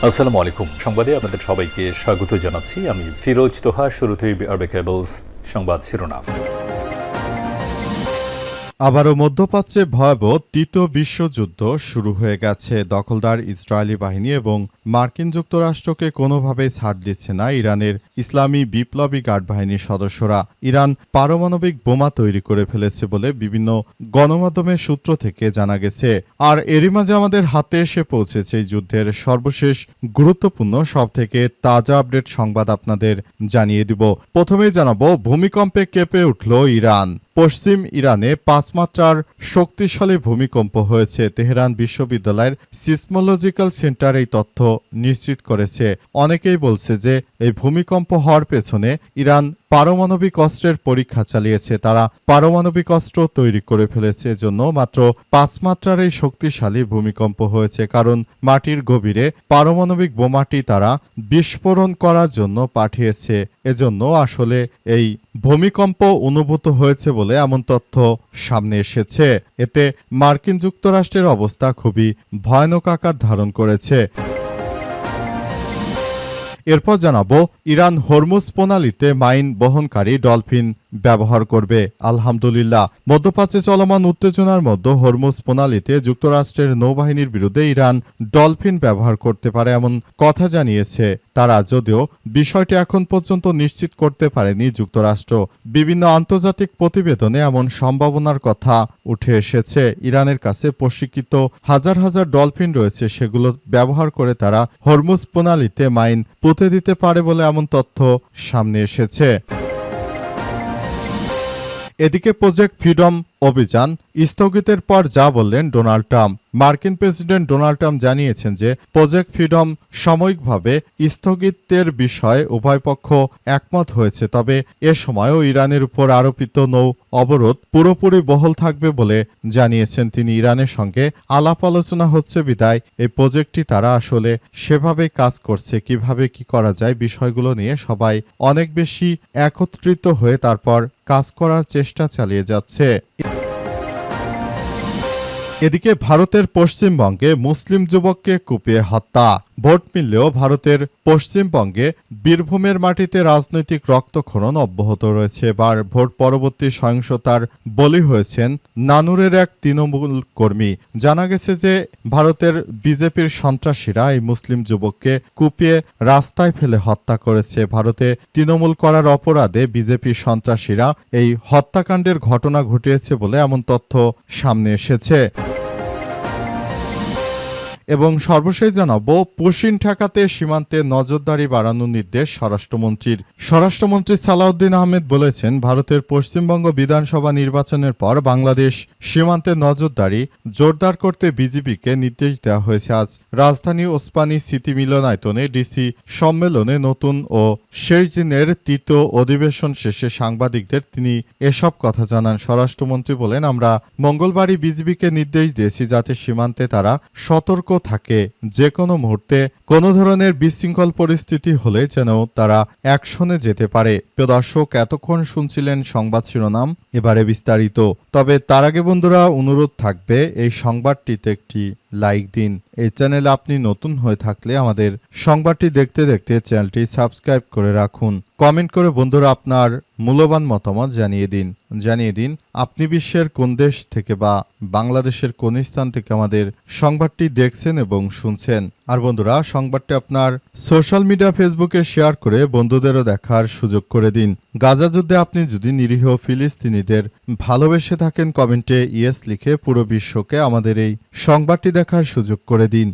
আসসালামু আলাইকুম। সংবাদে আপনাদের সবাইকে স্বাগত জানাচ্ছি। আমি ফিরোজ তোহা। শুরুতেই আরবে কেবলস সংবাদ শিরোনাম। আবারও মধ্যপ্রাচ্যে ভয়াবহ তৃতীয় বিশ্বযুদ্ধ শুরু হয়ে গেছে। দখলদার ইসরায়েলি বাহিনী এবং মার্কিন যুক্তরাষ্ট্রকে কোনোভাবেই ছাড় দিচ্ছে না ইরানের ইসলামী বিপ্লবী গার্ড বাহিনীর সদস্যরা। ইরান পারমাণবিক বোমা তৈরি করে ফেলেছে বলে বিভিন্ন গণমাধ্যমের সূত্র থেকে জানা গেছে। আর এরই মাঝে আমাদের হাতে এসে পৌঁছেছে এই যুদ্ধের সর্বশেষ গুরুত্বপূর্ণ সবথেকে তাজা আপডেট সংবাদ আপনাদের জানিয়ে দিব। প্রথমেই জানাবো, ভূমিকম্পে কেঁপে উঠল ইরান। পশ্চিম ইরানে 5 মাত্রার শক্তিশালী ভূমিকম্প হয়েছে। তেহরান বিশ্ববিদ্যালয়ের সিসমোলজিক্যাল সেন্টার এই তথ্য নিশ্চিত করেছে। অনেকেই বলছে যে এই ভূমিকম্প হওয়ার পেছনে ইরান পারমাণবিক অস্ত্রের পরীক্ষা চালিয়েছে। তারা পারমাণবিক অস্ত্র তৈরি করে ফেলেছে। এজন্য মাত্র 5 মাত্রার এই শক্তিশালী ভূমিকম্প হয়েছে, কারণ মাটির গভীরে পারমাণবিক বোমাটি তারা বিস্ফোরণ করার জন্য পাঠিয়েছে। এজন্য আসলে এই ভূমিকম্প অনুভূত হয়েছে বলে এমন তথ্য সামনে এসেছে। এতে মার্কিন যুক্তরাষ্ট্রের অবস্থা খুবই ভয়ানক আকার ধারণ করেছে। এরপর জানাবো, ইরান হরমুজ প্রণালীতে মাইন বহনকারী ডলফিন ব্যবহার করবে। আলহামদুলিল্লাহ, মধ্যপ্রাচ্যে চলমান উত্তেজনার মধ্যে হরমুজ প্রণালীতে যুক্তরাষ্ট্রের নৌবাহিনীর বিরুদ্ধে ইরান ডলফিন ব্যবহার করতে পারে এমন কথা জানিয়েছে তারা, যদিও বিষয়টি এখন পর্যন্ত নিশ্চিত করতে পারেনি যুক্তরাষ্ট্র। বিভিন্ন আন্তর্জাতিক প্রতিবেদনে এমন সম্ভাবনার কথা উঠে এসেছে। ইরানের কাছে প্রশিক্ষিত হাজার হাজার ডলফিন রয়েছে, সেগুলো ব্যবহার করে তারা হরমুজ প্রণালীতে মাইন পুঁতে দিতে পারে বলে এমন তথ্য সামনে এসেছে। এদিকে প্রজেক্ট ফ্রিডম অভিযান স্থগিতের পর যা বললেন ডোনাল্ড ট্রাম্প। মার্কিন প্রেসিডেন্ট ডোনাল্ড ট্রাম্প জানিয়েছেন যে প্রজেক্ট ফ্রিডম সাময়িকভাবে স্থগিতের বিষয়ে উভয় পক্ষ একমত হয়েছে, তবে এ সময়ও ইরানের উপর আরোপিত নৌ অবরোধ পুরোপুরি বহাল থাকবে বলে জানিয়েছেন তিনি। ইরানের সঙ্গে আলাপ আলোচনা হচ্ছে বিদায় এই প্রজেক্টটি তারা আসলে সেভাবেই কাজ করছে। কিভাবে কি করা যায় বিষয়গুলো নিয়ে সবাই অনেক বেশি একত্রিত হয়ে তারপর কাজ করার চেষ্টা চালিয়ে যাচ্ছে। এদিকে ভারতের পশ্চিমবঙ্গে মুসলিম যুবককে কুপিয়ে হত্যা। ভোট মিললেও ভারতের পশ্চিমবঙ্গে বীরভূমের মাটিতে রাজনৈতিক রক্তক্ষরণ অব্যাহত রয়েছে। এবার ভোট পরবর্তী সহিংসতার বলি হয়েছেন নানুরের এক তৃণমূল কর্মী। জানা গেছে যে ভারতের বিজেপির সন্ত্রাসীরা এই মুসলিম যুবককে কুপিয়ে রাস্তায় ফেলে হত্যা করেছে। ভারতে তৃণমূল করার অপরাধে বিজেপির সন্ত্রাসীরা এই হত্যাকাণ্ডের ঘটনা ঘটিয়েছে বলে এমন তথ্য সামনে এসেছে। এবং সর্বশেষ জানাবো, পুশিন ঠেকাতে সীমান্তে নজরদারি বাড়ানোর নির্দেশ স্বরাষ্ট্রমন্ত্রীর। স্বরাষ্ট্রমন্ত্রী সালাউদ্দিন আহমেদ বলেছেন, ভারতের পশ্চিমবঙ্গ বিধানসভা নির্বাচনের পর বাংলাদেশ সীমান্তে নজরদারি জোরদার করতে বিজিবিকে নির্দেশ দেওয়া হয়েছে। আজ রাজধানী ওসমানী স্মৃতি মিলনায়তনে ডিসি সম্মেলনে নতুন ও শেষ দিনের তৃতীয় অধিবেশন শেষে সাংবাদিকদের তিনি এসব কথা জানান। স্বরাষ্ট্রমন্ত্রী বলেন, আমরা মঙ্গলবারই বিজিবিকে নির্দেশ দিয়েছি যাতে সীমান্তে তারা সতর্ক থাকে। যে কোনো মুহূর্তে কোনো ধরনের বিশৃঙ্খল পরিস্থিতি হলে যেন তারা অ্যাকশনে যেতে পারে। প্রিয় দর্শক, এতক্ষণ শুনছিলেন সংবাদ শিরোনাম, এবারে বিস্তারিত। তবে তার আগে বন্ধুরা অনুরোধ থাকবে, এই সংবাদটিতে একটি লাইক দিন। এই চ্যানেলে আপনি নতুন হয়ে থাকলে আমাদের সংবাদটি দেখতে দেখতে চ্যানেলটি সাবস্ক্রাইব করে রাখুন। কমেন্ট করে বন্ধুরা আপনার মূল্যবান মতামত জানিয়ে দিন আপনি বিশ্বের কোন দেশ থেকে বা বাংলাদেশের কোন স্থান থেকে আমাদের সংবাদটি দেখছেন এবং শুনছেন। আর বন্ধুরা, সংবাদটি আপনার সোশ্যাল মিডিয়া ফেসবুকে শেয়ার করে বন্ধুদেরও দেখার সুযোগ করে দিন। গাজা যুদ্ধে আপনি যদি নিরীহ ফিলিস্তিনিদের ভালোবেসে থাকেন, কমেন্টে ইয়েস লিখে পুরো বিশ্বকে আমাদের এই সংবাদটি দেখার সুযোগ করে দিন।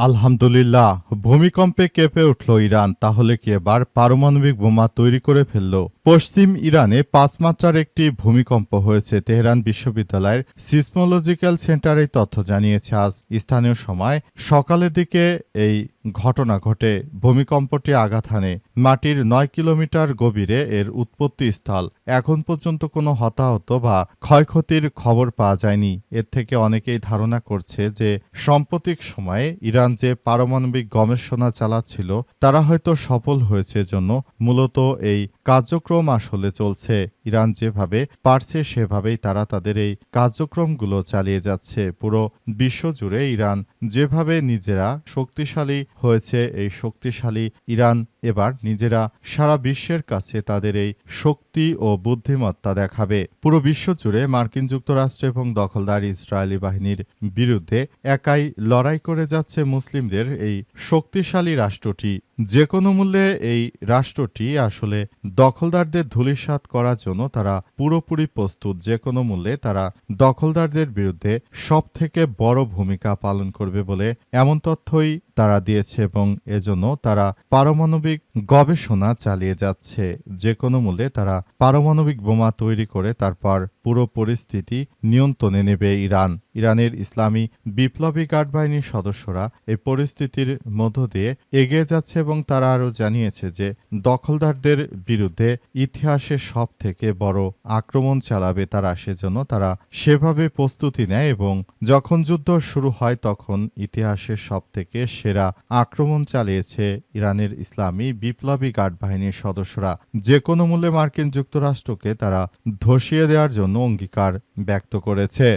আলহামদুলিল্লাহ, ভূমিকম্পে কেঁপে উঠল ইরান। তাহলে কি এবার পারমাণবিক বোমা তৈরি করে ফেলল? পশ্চিম ইরানে 5 মাত্রার একটি ভূমিকম্প হয়েছে। তেহরান বিশ্ববিদ্যালয়ের সিসমোলজিক্যাল সেন্টার এই তথ্য জানিয়েছে। আজ স্থানীয় সময় সকালের দিকে এই ঘটনা ঘটে। ভূমিকম্পটি আঘাত হানে মাটির ৯ কিলোমিটার গভীরে এর উৎপত্তিস্থল। এখন পর্যন্ত কোনো হতাহত বা ক্ষয়ক্ষতির খবর পাওয়া যায়নি। এর থেকে অনেকেই ধারণা করছে যে সাম্প্রতিক সময়ে ইরান যে পারমাণবিক গবেষণা চালাচ্ছিল তারা হয়তো সফল হয়েছে, জন্য মূলত এই কার্যক্রম আসলে চলছে। ইরান যেভাবে পারছে সেভাবেই তারা তাদের এই কার্যক্রমগুলো চালিয়ে যাচ্ছে। পুরো বিশ্বজুড়ে ইরান যেভাবে নিজেরা শক্তিশালী হয়েছে, এই শক্তিশালী ইরান এবার নিজেরা সারা বিশ্বের কাছে তাদের এই শক্তি ও বুদ্ধিমত্তা দেখাবে। পুরো বিশ্বজুড়ে মার্কিন যুক্তরাষ্ট্র এবং দখলদার ইসরায়েলি বাহিনীর বিরুদ্ধে একাই লড়াই করে যাচ্ছে মুসলিমদের এই শক্তিশালী রাষ্ট্রটি। যে কোনো মূল্যে এই রাষ্ট্রটি আসলে দখলদারদের ধূলিসাৎ করার জন্য তারা পুরোপুরি প্রস্তুত। যে কোনো মূল্যে তারা দখলদারদের বিরুদ্ধে সবথেকে বড় ভূমিকা পালন করবে বলে এমন তথ্যই তারা দিয়েছে এবং এজন্য তারা পারমাণবিক গবেষণা চালিয়ে যাচ্ছে। যে কোনো মূল্যে তারা পারমাণবিক বোমা তৈরি করে তারপর পুরো পরিস্থিতি নিয়ন্ত্রণে নেবে ইরান। ইরানের ইসলামী বিপ্লবী গার্ড বাহিনীর সদস্যরা এই পরিস্থিতির মধ্য দিয়ে এগিয়ে যাচ্ছে এবং তারা আরও জানিয়েছে যে দখলদারদের বিরুদ্ধে ইতিহাসের সব থেকে বড় আক্রমণ চালাবে তারা। সেজন্য তারা সেভাবে প্রস্তুতি নেয় এবং যখন যুদ্ধ শুরু হয় তখন ইতিহাসের সব থেকে সেরা আক্রমণ চালিয়েছে ইরানের ইসলামী বিপ্লবী গার্ড বাহিনীর সদস্যরা। যে কোনো মূল্যে মার্কিন যুক্তরাষ্ট্রকে তারা ধসিয়ে দেওয়ার জন্য অঙ্গীকার ব্যক্ত করেছে।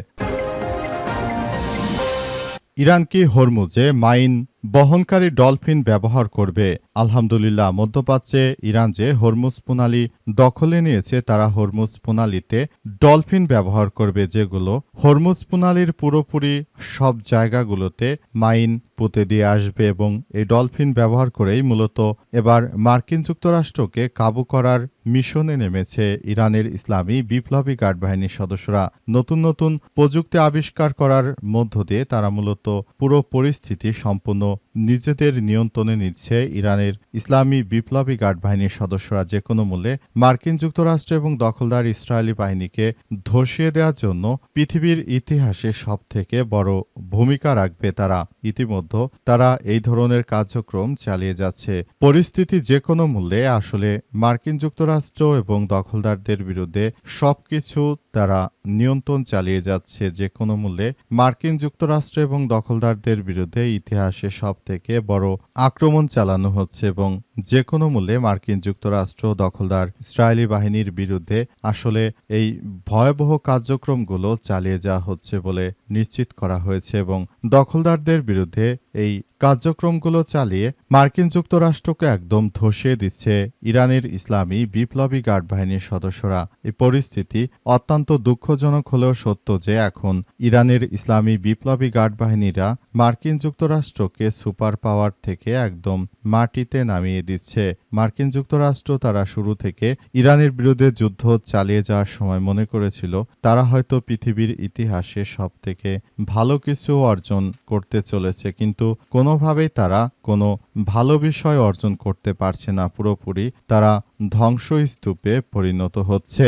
ইরান কি হরমুজে মাইন বহনকারী ডলফিন ব্যবহার করবে? আলহামদুলিল্লাহ, মধ্যপ্রাচ্যে ইরান যে হরমুজ প্রণালী দখলে নিয়েছে তারা হরমুজ প্রণালীতে ডলফিন ব্যবহার করবে, যেগুলো হরমুজ প্রণালীর পুরোপুরি সব জায়গাগুলোতে মাইন পুঁতে দিয়ে আসবে এবং এই ডলফিন ব্যবহার করেই মূলত এবার মার্কিন যুক্তরাষ্ট্রকে কাবু করার মিশনে নেমেছে ইরানের ইসলামী বিপ্লবী গার্ড বাহিনীর সদস্যরা। নতুন নতুন প্রযুক্তি আবিষ্কার করার মধ্য দিয়ে তারা মূলত পুরো পরিস্থিতি সম্পূর্ণ নিজেদের নিয়ন্ত্রণে নিচ্ছে ইরানের ইসলামী বিপ্লবী গার্ড বাহিনীর সদস্যরা। যে কোনো মূল্যে মার্কিন যুক্তরাষ্ট্র এবং দখলদার ইসরায়েলি বাহিনীকে ধসিয়ে দেওয়ার জন্য পৃথিবীর ইতিহাসে সবথেকে বড় ভূমিকা রাখবে তারা। ইতিমধ্যে তারা এই ধরনের কার্যক্রম চালিয়ে যাচ্ছে। পরিস্থিতি যে কোনো মূল্যে আসলে মার্কিন যুক্তরাষ্ট্র এবং দখলদারদের বিরুদ্ধে সবকিছু তারা নিয়ন্ত্রণ চালিয়ে যাচ্ছে। যে কোনো মূল্যে মার্কিন যুক্তরাষ্ট্র এবং দখলদারদের বিরুদ্ধে ইতিহাসে সব থেকে বড় আক্রমণ চালানো হচ্ছে এবং যে কোনো মূল্যে মার্কিন যুক্তরাষ্ট্র দখলদার ইসরায়েলি বাহিনীর বিরুদ্ধে আসলে এই ভয়াবহ কার্যক্রমগুলো চালিয়ে যাওয়া হচ্ছে বলে নিশ্চিত করা হয়েছে এবং দখলদারদের বিরুদ্ধে এই কার্যক্রমগুলো চালিয়ে মার্কিন যুক্তরাষ্ট্রকে একদম ধসিয়ে দিচ্ছে ইরানের ইসলামী বিপ্লবী গার্ড বাহিনীর সদস্যরা। এই পরিস্থিতি অত্যন্ত দুঃখজনক হলেও সত্য যে এখন ইরানের ইসলামী বিপ্লবী গার্ড বাহিনীরা মার্কিন যুক্তরাষ্ট্রকে সুপার পাওয়ার থেকে একদম মাটিতে নামিয়ে দিচ্ছে। মার্কিন যুক্তরাষ্ট্র তারা শুরু থেকে ইরানের বিরুদ্ধে যুদ্ধ চালিয়ে যাওয়ার সময় মনে করেছিল তারা হয়তো পৃথিবীর ইতিহাসে সবথেকে ভালো কিছু অর্জন করতে চলেছে, কিন্তু কোনোভাবেই তারা কোনো ভালো বিষয় অর্জন করতে পারছে না। পুরোপুরি তারা ধ্বংসস্তূপে পরিণত হচ্ছে।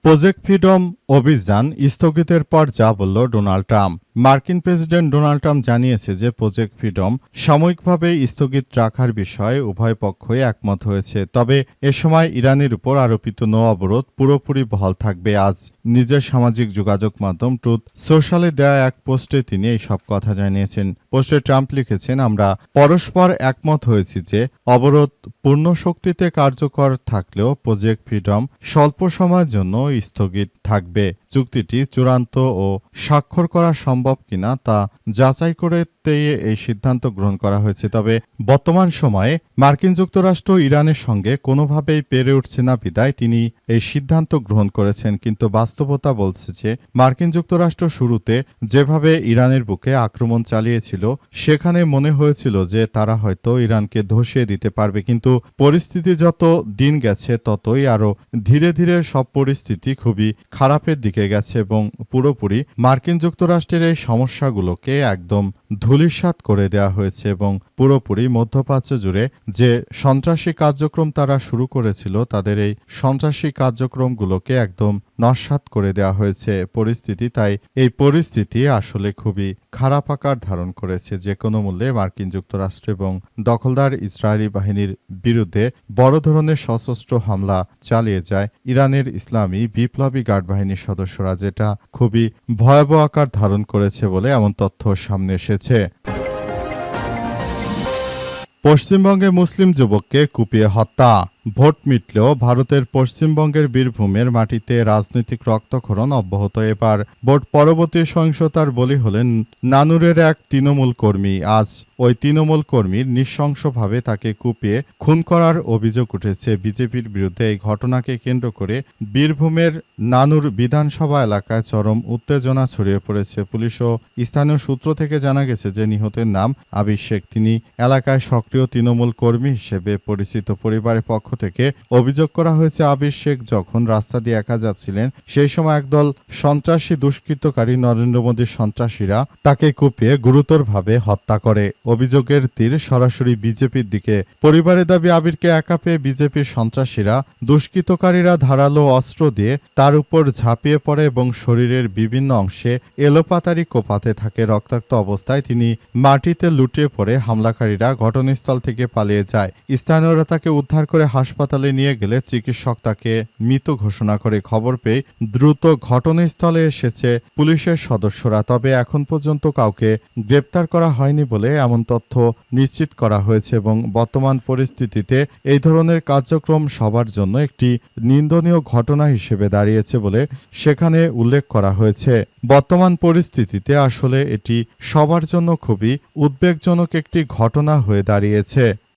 প্রজেক্ট ফ্রিডম অভিযান স্থগিতের পর যা বলল ডোনাল্ড ট্রাম্প। মার্কিন প্রেসিডেন্ট ডোনাল্ড ট্রাম্প জানিয়েছে যে প্রজেক্ট ফ্রিডম সাময়িকভাবে স্থগিত রাখার বিষয়ে উভয় পক্ষই একমত হয়েছে, তবে এ সময় ইরানের উপর আরোপিত নৌ অবরোধ পুরোপুরি বহাল থাকবে। আজ নিজের সামাজিক যোগাযোগ মাধ্যম ট্রুথ সোশ্যালে দেয়া এক পোস্টে তিনি এই সব কথা জানিয়েছেন। পোস্টে ট্রাম্প লিখেছেন, আমরা পরস্পর একমত হয়েছি যে অবরোধ পূর্ণ শক্তিতে কার্যকর থাকলেও প্রজেক্ট ফ্রিডম স্বল্প সময়ের জন্য স্থগিত থাকবে। চুক্তিটি চূড়ান্ত ও স্বাক্ষর করা সম্ভব কিনা তা যাচাই করতে এই সিদ্ধান্ত গ্রহণ করা হয়েছে। তবে বর্তমান সময়ে মার্কিন যুক্তরাষ্ট্র ইরানের সঙ্গে কোনোভাবেই পেরে উঠছে না বিদায় তিনি এই সিদ্ধান্ত গ্রহণ করেছেন। কিন্তু বাস্তবতা বলছে যে মার্কিন যুক্তরাষ্ট্র শুরুতে যেভাবে ইরানের বুকে আক্রমণ চালিয়েছিল সেখানে মনে হয়েছিল যে তারা হয়তো ইরানকে ধসিয়ে দিতে পারবে, কিন্তু পরিস্থিতি যত দিন গেছে ততই আরও ধীরে ধীরে সব পরিস্থিতি খুবই খারাপের দিকে থমকে গেছে এবং পুরোপুরি মার্কিন যুক্তরাষ্ট্রের এই সমস্যাগুলোকে একদম ধূলিসাৎ করে দেওয়া হয়েছে এবং পুরোপুরি মধ্যপ্রাচ্য জুড়ে যে সন্ত্রাসী কার্যক্রম তারা শুরু করেছিল তাদের এই সন্ত্রাসী কার্যক্রমগুলোকে একদম নস্যাৎ করে দেওয়া হয়েছে পরিস্থিতি। তাই এই পরিস্থিতি আসলে খুবই খারাপ আকার ধারণ করেছে। যে কোনো মূল্যে মার্কিন যুক্তরাষ্ট্র এবং দখলদার ইসরায়েলি বাহিনীর বিরুদ্ধে বড় ধরনের সশস্ত্র হামলা চালিয়ে যায় ইরানের ইসলামী বিপ্লবী গার্ড বাহিনীর সদস্যরা, যেটা খুবই ভয়াবহ আকার ধারণ করেছে বলে এমন তথ্য সামনে এসেছে। পশ্চিমবঙ্গে মুসলিম যুবককে কুপিয়ে হত্যা। ভোট মিটলেও ভারতের পশ্চিমবঙ্গের বীরভূমের মাটিতে রাজনৈতিক রক্তক্ষরণ অব্যাহত। এবার ভোট পরবর্তী সহিংসতার বলি হলেন নানুরের এক তৃণমূল কর্মী। আজ ওই তৃণমূল কর্মীর নৃশংসভাবে তাকে কুপিয়ে খুন করার অভিযোগ উঠেছে বিজেপির বিরুদ্ধে। এই ঘটনাকে কেন্দ্র করে বীরভূমের নানুর বিধানসভা এলাকায় চরম উত্তেজনা ছড়িয়ে পড়েছে। পুলিশ ও স্থানীয় সূত্র থেকে জানা গেছে যে নিহতের নাম আবির শেখ। তিনি এলাকায় সক্রিয় তৃণমূল কর্মী হিসেবে পরিচিত। পরিবারের পক্ষ থেকে অভিযোগ করা হয়েছে আবির শেখ যখন রাস্তা দিয়ে একা যাচ্ছিলেন সেই সময় একদল সন্ত্রাসী দুষ্কৃতকারী নরেন্দ্র মোদীর সন্ত্রাসীরা তাকে কুপিয়ে গুরুতরভাবে হত্যা করে। অভিযোগের তীর সরাসরি বিজেপির দিকে। পরিবারের দাবি আবিরকে একা পেয়ে বিজেপির সন্ত্রাসীরা দুষ্কৃতকারীরা ধারালো অস্ত্র দিয়ে তার উপর ঝাঁপিয়ে পড়ে এবং শরীরের বিভিন্ন অংশে এলোপাতাড়ি কোপাতে থাকে। রক্তাক্ত অবস্থায় তিনি মাটিতে লুটিয়ে পড়ে হামলাকারীরা ঘটনাস্থল থেকে পালিয়ে যায়। স্থানীয়রা তাকে উদ্ধার করে হাসপাতালে নিয়ে গেলে চিকিৎসক তাকে মৃত ঘোষণা করে। খবর পেয়ে দ্রুত ঘটনাস্থলে এসেছে পুলিশের সদস্যরা, তবে এখন পর্যন্ত কাউকে গ্রেপ্তার করা হয়নি বলে এমন তথ্য নিশ্চিত করা হয়েছে এবং বর্তমান পরিস্থিতিতে এই ধরনের কার্যক্রম সবার জন্য একটি নিন্দনীয় ঘটনা হিসেবে দাঁড়িয়েছে বলে সেখানে উল্লেখ করা হয়েছে। বর্তমান পরিস্থিতিতে আসলে এটি সবার জন্য খুবই উদ্বেগজনক একটি ঘটনা হয়ে দাঁড়িয়েছে।